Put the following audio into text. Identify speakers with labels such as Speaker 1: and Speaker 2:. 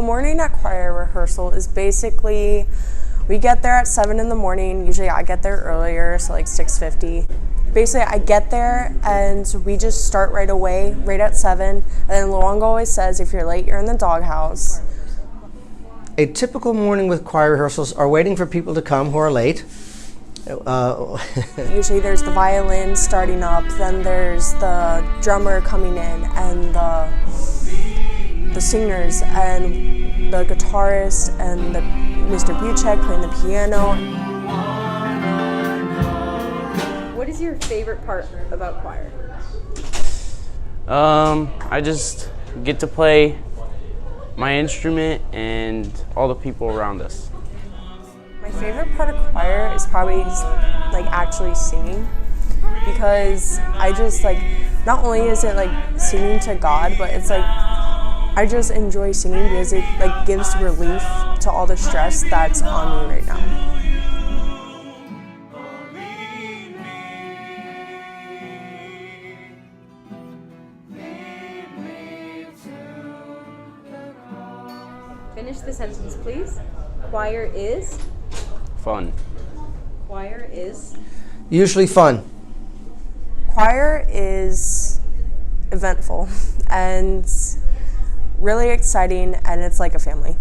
Speaker 1: morning at choir rehearsal is basically, we get there at 7 in the morning. Usually I get there earlier, so like 6:50. Basically, I get there and we just start right away, right at 7. And then Luong always says, if you're late, you're in the doghouse.
Speaker 2: A typical morning with choir rehearsals are waiting for people to come who are late.
Speaker 1: Usually there's the violin starting up, then there's the drummer coming in, and the singers, and the guitarist, and Mr. Buchek playing the piano.
Speaker 3: What is your favorite part about choir?
Speaker 4: I just get to play my instrument and all the people around us.
Speaker 1: My favorite part of choir is probably like actually singing, because I just like, not only is it like singing to God, but it's like I just enjoy singing because it like gives relief to all the stress that's on me right now.
Speaker 3: Finish the sentence, please. Choir is?
Speaker 4: Fun.
Speaker 3: Choir is?
Speaker 2: Usually fun.
Speaker 1: Choir is eventful and really exciting, and it's like a family.